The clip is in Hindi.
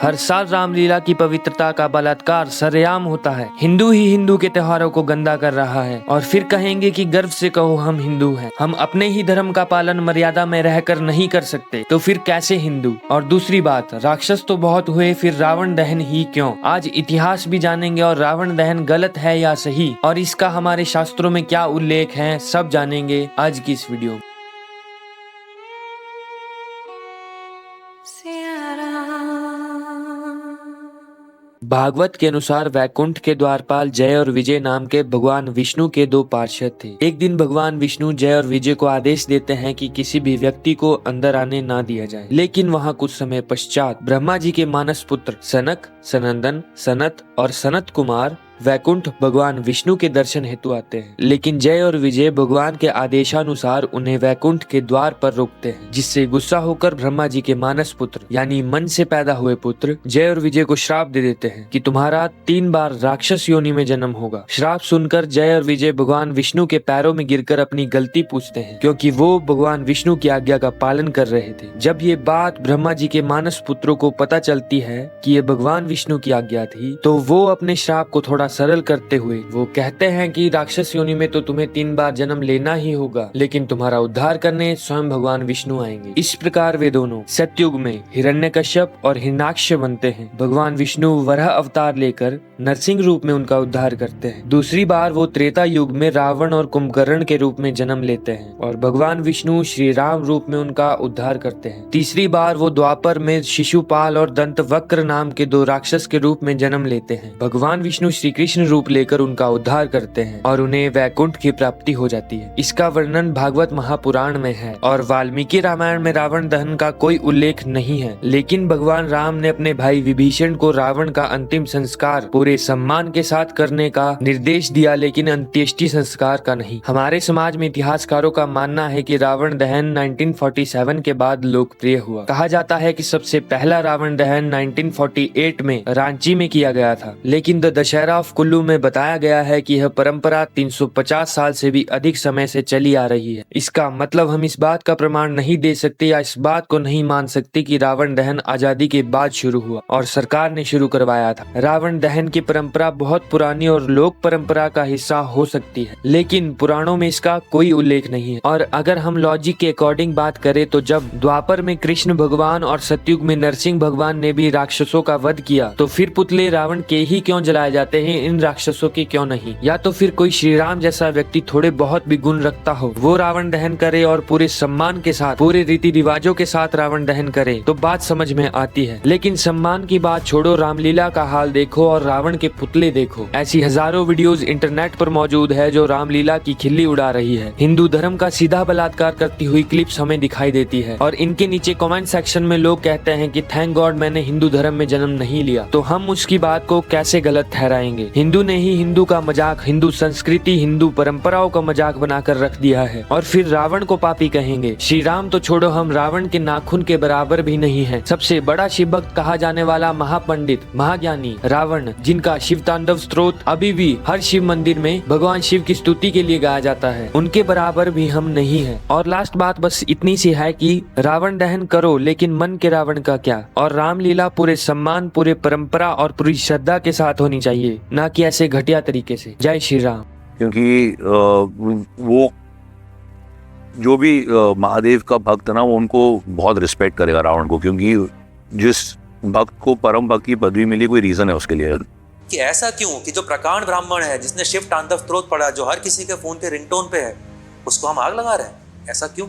हर साल रामलीला की पवित्रता का बलात्कार सरेआम होता है। हिंदू ही हिंदू के त्योहारों को गंदा कर रहा है और फिर कहेंगे कि गर्व से कहो हम हिंदू हैं। हम अपने ही धर्म का पालन मर्यादा में रहकर नहीं कर सकते तो फिर कैसे हिंदू। और दूसरी बात, राक्षस तो बहुत हुए, फिर रावण दहन ही क्यों। आज इतिहास भी जानेंगे और रावण दहन गलत है या सही और इसका हमारे शास्त्रों में क्या उल्लेख है, सब जानेंगे आज की इस वीडियो में। भागवत के अनुसार वैकुंठ के द्वारपाल जय और विजय नाम के भगवान विष्णु के दो पार्षद थे। एक दिन भगवान विष्णु जय और विजय को आदेश देते हैं कि किसी भी व्यक्ति को अंदर आने ना दिया जाए। लेकिन वहाँ कुछ समय पश्चात ब्रह्मा जी के मानस पुत्र सनक, सनंदन, सनत और सनत कुमार वैकुंठ भगवान विष्णु के दर्शन हेतु आते हैं। लेकिन जय और विजय भगवान के आदेशानुसार उन्हें वैकुंठ के द्वार पर रोकते हैं, जिससे गुस्सा होकर ब्रह्मा जी के मानस पुत्र यानी मन से पैदा हुए पुत्र जय और विजय को श्राप दे देते हैं कि तुम्हारा 3 बार राक्षस योनि में जन्म होगा। श्राप सुनकर जय और विजय भगवान विष्णु के पैरों में गिरकर अपनी गलती पूछते हैं, क्योंकि वो भगवान विष्णु की आज्ञा का पालन कर रहे थे। जब ये बात ब्रह्मा जी के मानस पुत्रों को पता चलती है कि ये भगवान विष्णु की आज्ञा थी, तो वो अपने श्राप को थोड़ा सरल करते हुए वो कहते हैं कि राक्षस योनि में तो तुम्हें 3 बार जन्म लेना ही होगा, लेकिन तुम्हारा उद्धार करने स्वयं भगवान विष्णु आएंगे। इस प्रकार वे दोनों सतयुग में हिरण्यकश्यप और हिरण्याक्ष बनते हैं। भगवान विष्णु वराह अवतार लेकर नरसिंह रूप में उनका उद्धार करते हैं। दूसरी बार वो त्रेता युग में रावण और कुंभकर्ण के रूप में जन्म लेते हैं और भगवान विष्णु श्री राम रूप में उनका उद्धार करते हैं। तीसरी बार वो द्वापर में शिशुपाल और दंतवक्र नाम के 2 राक्षस के रूप में जन्म लेते हैं। भगवान विष्णु श्री कृष्ण रूप लेकर उनका उद्धार करते हैं और उन्हें वैकुंठ की प्राप्ति हो जाती है। इसका वर्णन भागवत महापुराण में है और वाल्मीकि रामायण में रावण दहन का कोई उल्लेख नहीं है। लेकिन भगवान राम ने अपने भाई विभीषण को रावण का अंतिम संस्कार पूरे सम्मान के साथ करने का निर्देश दिया, लेकिन अंत्येष्टि संस्कार का नहीं। हमारे समाज में इतिहासकारों का मानना है कि रावण दहन 1947 के बाद लोकप्रिय हुआ। कहा जाता है कि सबसे पहला रावण दहन 1948 में रांची में किया गया था, लेकिन द दशहरा ऑफ कुल्लू में बताया गया है कि यह परंपरा 350 साल से भी अधिक समय से चली आ रही है। इसका मतलब हम इस बात का प्रमाण नहीं दे सकते या इस बात को नहीं मान सकते कि रावण दहन आजादी के बाद शुरू हुआ और सरकार ने शुरू करवाया था। रावण दहन की परंपरा बहुत पुरानी और लोक परंपरा का हिस्सा हो सकती है, लेकिन पुराणों में इसका कोई उल्लेख नहीं है। और अगर हम लॉजिक के अकॉर्डिंग बात करें तो जब द्वापर में कृष्ण भगवान और सतयुग में नरसिंह भगवान ने भी राक्षसों का वध किया, तो फिर पुतले रावण के ही क्यों जलाए जाते हैं, इन राक्षसों के क्यों नहीं। या तो फिर कोई श्री राम जैसा व्यक्ति थोड़े बहुत भी गुण रखता हो, वो रावण दहन करे और पूरे सम्मान के साथ, पूरे रीति रिवाजों के साथ रावण दहन करे तो बात समझ में आती है। लेकिन सम्मान की बात छोड़ो, रामलीला का हाल देखो और रावण के पुतले देखो। ऐसी हजारों वीडियोस इंटरनेट पर मौजूद है जो रामलीला की खिल्ली उड़ा रही है। हिंदू धर्म का सीधा बलात्कार करती हुई क्लिप्स हमें दिखाई देती है और इनके नीचे कमेंट सेक्शन में लोग कहते हैं कि थैंक गॉड मैंने हिंदू धर्म में जन्म नहीं लिया। तो हम उसकी बात को कैसे गलत ठहराएंगे। हिंदू ने ही हिंदू का मजाक, हिंदू संस्कृति, हिंदू परंपराओं का मजाक बनाकर रख दिया है और फिर रावण को पापी कहेंगे। श्री राम तो छोड़ो, हम रावण के नाखून के बराबर भी नहीं हैं। सबसे बड़ा शिव भक्त कहा जाने वाला महापंडित, महाज्ञानी रावण, जिनका शिव तांडव स्तोत्र अभी भी हर शिव मंदिर में भगवान शिव की स्तुति के लिए गाया जाता है, उनके बराबर भी हम नहीं है। और लास्ट बात बस इतनी सी है कि रावण दहन करो, लेकिन मन के रावण का क्या। और रामलीला पूरे सम्मान, पूरे परंपरा और पूरी श्रद्धा के साथ होनी चाहिए, ना कि ऐसे घटिया तरीके से। जय श्री राम। क्योंकि वो जो भी महादेव का भक्त ना, वो उनको बहुत रिस्पेक्ट करेगा रावण को, क्योंकि जिस भक्त को परम भक्त की पदवी मिली, कोई रीजन है उसके लिए। कि ऐसा क्यों कि जो प्रकांड ब्राह्मण है, जिसने शिव तांडव स्तोत्र पढ़ा, जो हर किसी के फोन पे रिंगटोन पे है, उसको हम आग लगा रहे हैं, ऐसा क्यों?